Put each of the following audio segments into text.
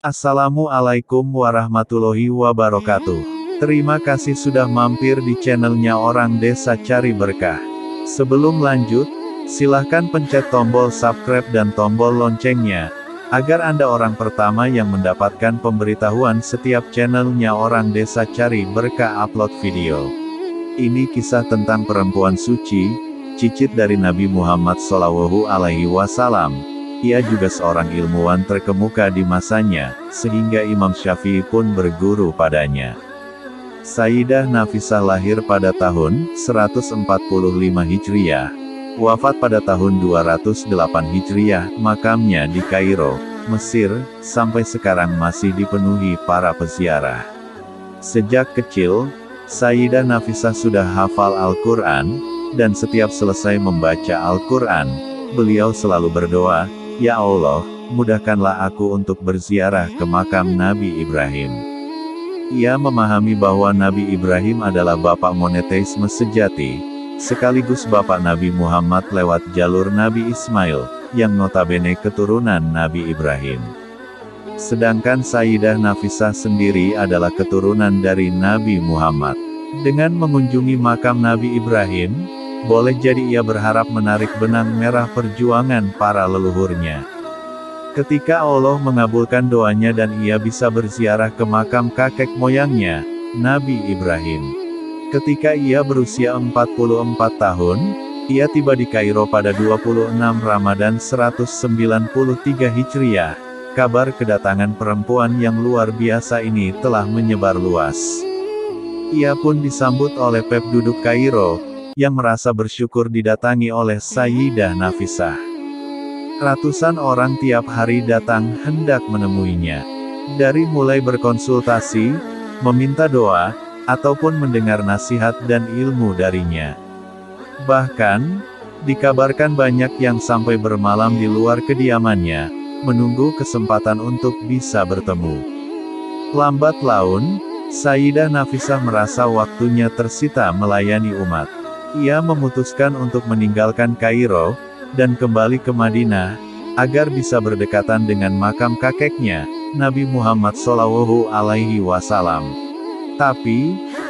Assalamualaikum warahmatullahi wabarakatuh. Terima kasih sudah mampir di channelnya Orang Desa Cari Berkah. Sebelum lanjut, silahkan pencet tombol subscribe dan tombol loncengnya, agar Anda orang pertama yang mendapatkan pemberitahuan setiap channelnya Orang Desa Cari Berkah upload video. Ini kisah tentang perempuan suci, cicit dari Nabi Muhammad SAW. Ia juga seorang ilmuwan terkemuka di masanya, sehingga Imam Syafi'i pun berguru padanya. Sayyidah Nafisah lahir pada tahun 145 Hijriah, wafat pada tahun 208 Hijriah, makamnya di Kairo, Mesir, sampai sekarang masih dipenuhi para peziarah. Sejak kecil, Sayyidah Nafisah sudah hafal Al-Quran, dan setiap selesai membaca Al-Quran, beliau selalu berdoa, "Ya Allah, mudahkanlah aku untuk berziarah ke makam Nabi Ibrahim." Ia memahami bahwa Nabi Ibrahim adalah bapak monoteisme sejati, sekaligus bapak Nabi Muhammad lewat jalur Nabi Ismail, yang notabene keturunan Nabi Ibrahim. Sedangkan Sayyidah Nafisah sendiri adalah keturunan dari Nabi Muhammad. Dengan mengunjungi makam Nabi Ibrahim, boleh jadi ia berharap menarik benang merah perjuangan para leluhurnya. Ketika Allah mengabulkan doanya dan ia bisa berziarah ke makam kakek moyangnya, Nabi Ibrahim. Ketika ia berusia 44 tahun, ia tiba di Kairo pada 26 Ramadan 193 Hijriah. Kabar kedatangan perempuan yang luar biasa ini telah menyebar luas. Ia pun disambut oleh penduduk Kairo, yang merasa bersyukur didatangi oleh Sayyidah Nafisah. Ratusan orang tiap hari datang hendak menemuinya. Dari mulai berkonsultasi, meminta doa, ataupun mendengar nasihat dan ilmu darinya. Bahkan, dikabarkan banyak yang sampai bermalam di luar kediamannya, menunggu kesempatan untuk bisa bertemu. Lambat laun, Sayyidah Nafisah merasa waktunya tersita melayani umat. Ia memutuskan untuk meninggalkan Kairo, dan kembali ke Madinah, agar bisa berdekatan dengan makam kakeknya, Nabi Muhammad SAW. Tapi,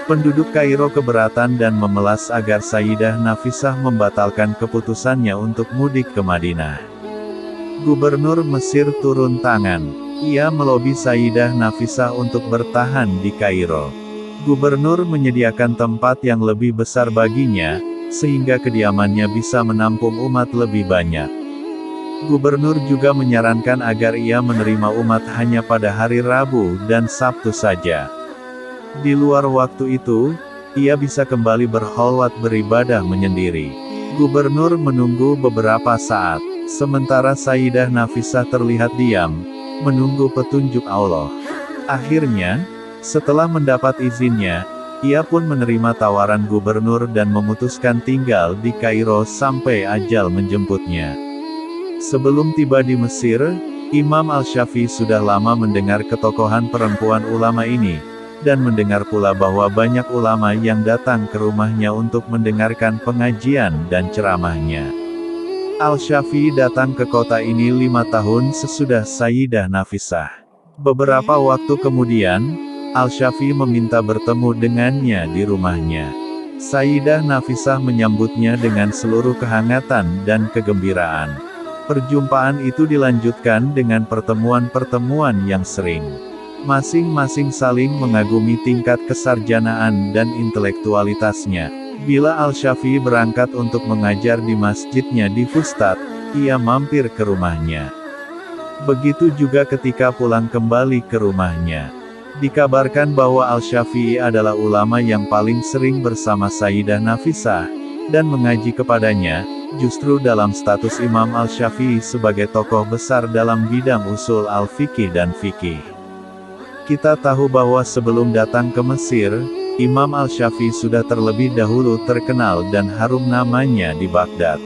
penduduk Kairo keberatan dan memelas agar Sayyidah Nafisah membatalkan keputusannya untuk mudik ke Madinah. Gubernur Mesir turun tangan. Ia melobi Sayyidah Nafisah untuk bertahan di Kairo. Gubernur menyediakan tempat yang lebih besar baginya, sehingga kediamannya bisa menampung umat lebih banyak. Gubernur juga menyarankan agar ia menerima umat hanya pada hari Rabu dan Sabtu saja. Di luar waktu itu, ia bisa kembali berkholwat beribadah menyendiri. Gubernur menunggu beberapa saat, sementara Sayyidah Nafisah terlihat diam, menunggu petunjuk Allah. Akhirnya, setelah mendapat izinnya, ia pun menerima tawaran gubernur dan memutuskan tinggal di Kairo sampai ajal menjemputnya. Sebelum tiba di Mesir, Imam Al-Syafi'i sudah lama mendengar ketokohan perempuan ulama ini, dan mendengar pula bahwa banyak ulama yang datang ke rumahnya untuk mendengarkan pengajian dan ceramahnya. Al-Syafi'i datang ke kota ini 5 tahun sesudah Sayyidah Nafisah. Beberapa waktu kemudian, Al-Syafi'i meminta bertemu dengannya di rumahnya. Sayyidah Nafisah menyambutnya dengan seluruh kehangatan dan kegembiraan. Perjumpaan itu dilanjutkan dengan pertemuan-pertemuan yang sering. Masing-masing saling mengagumi tingkat kesarjanaan dan intelektualitasnya. Bila Al-Syafi'i berangkat untuk mengajar di masjidnya di Fustat, ia mampir ke rumahnya. Begitu juga ketika pulang kembali ke rumahnya. Dikabarkan bahwa Al-Syafi'i adalah ulama yang paling sering bersama Sayyidah Nafisah, dan mengaji kepadanya, justru dalam status Imam Al-Syafi'i sebagai tokoh besar dalam bidang usul al-fiqih dan fikih. Kita tahu bahwa sebelum datang ke Mesir, Imam Al-Syafi'i sudah terlebih dahulu terkenal dan harum namanya di Baghdad.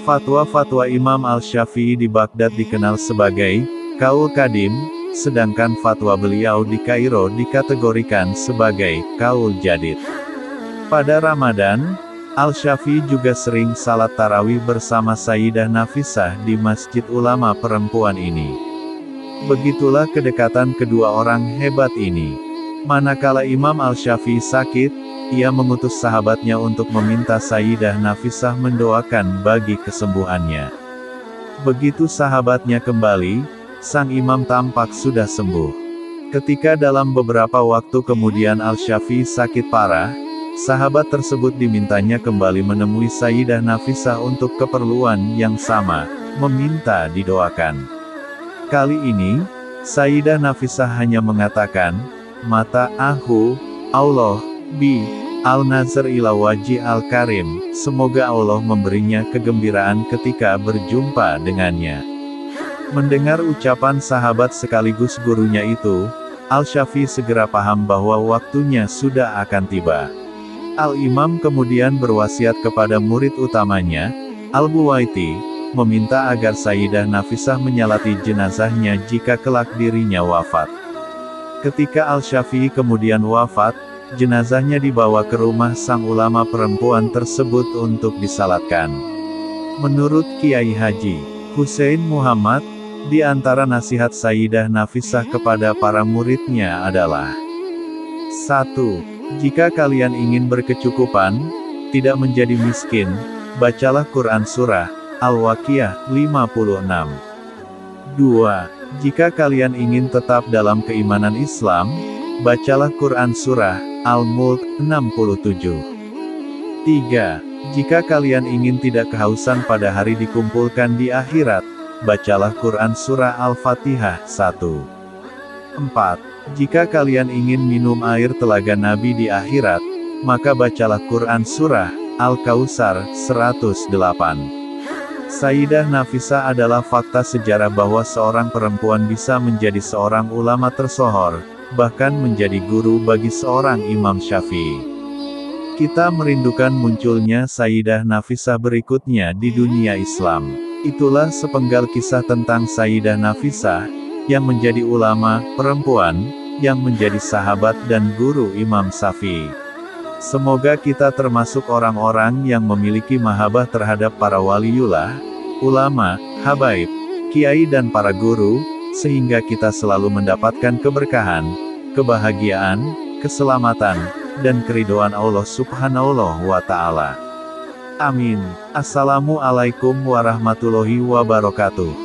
Fatwa-fatwa Imam Al-Syafi'i di Baghdad dikenal sebagai Qaul Qadim, sedangkan fatwa beliau di Kairo dikategorikan sebagai Qaul Jadid. Pada Ramadan, Al-Syafi'i juga sering salat tarawih bersama Sayyidah Nafisah di masjid ulama perempuan ini. Begitulah kedekatan kedua orang hebat ini. Manakala Imam Al-Syafi'i sakit, ia mengutus sahabatnya untuk meminta Sayyidah Nafisah mendoakan bagi kesembuhannya. Begitu sahabatnya kembali, sang imam tampak sudah sembuh. Ketika dalam beberapa waktu kemudian Al-Syafi'i sakit parah, sahabat tersebut dimintanya kembali menemui Sayyidah Nafisah untuk keperluan yang sama, meminta didoakan. Kali ini, Sayyidah Nafisah hanya mengatakan, "Mata ahu, Allah, bi, al-nazar ila waji al-karim, semoga Allah memberinya kegembiraan ketika berjumpa dengannya." Mendengar ucapan sahabat sekaligus gurunya itu, Al-Syafi'i segera paham bahwa waktunya sudah akan tiba. Al-Imam kemudian berwasiat kepada murid utamanya, Al-Buwaiti, meminta agar Sayyidah Nafisah menyalati jenazahnya jika kelak dirinya wafat. Ketika Al-Syafi'i kemudian wafat, jenazahnya dibawa ke rumah sang ulama perempuan tersebut untuk disalatkan. Menurut Kiai Haji Hussein Muhammad, di antara nasihat Sayyidah Nafisah kepada para muridnya adalah 1. Jika kalian ingin berkecukupan, tidak menjadi miskin, bacalah Quran Surah Al-Waqiah 56. 2. Jika kalian ingin tetap dalam keimanan Islam, bacalah Quran Surah Al-Mulk 67. 3. Jika kalian ingin tidak kehausan pada hari dikumpulkan di akhirat, bacalah Quran Surah Al-Fatihah 1. 4. Jika kalian ingin minum air telaga Nabi di akhirat, maka bacalah Quran Surah Al-Kautsar 108. Sayyidah Nafisah adalah fakta sejarah bahwa seorang perempuan bisa menjadi seorang ulama tersohor, bahkan menjadi guru bagi seorang Imam Syafi'i. Kita merindukan munculnya Sayyidah Nafisah berikutnya di dunia Islam. Itulah sepenggal kisah tentang Sayyidah Nafisah, yang menjadi ulama, perempuan, yang menjadi sahabat dan guru Imam Syafi'i. Semoga kita termasuk orang-orang yang memiliki mahabbah terhadap para waliullah, ulama, habaib, kiai dan para guru, sehingga kita selalu mendapatkan keberkahan, kebahagiaan, keselamatan, dan keridhaan Allah Subhanahu wa Ta'ala. Amin. Assalamualaikum warahmatullahi wabarakatuh.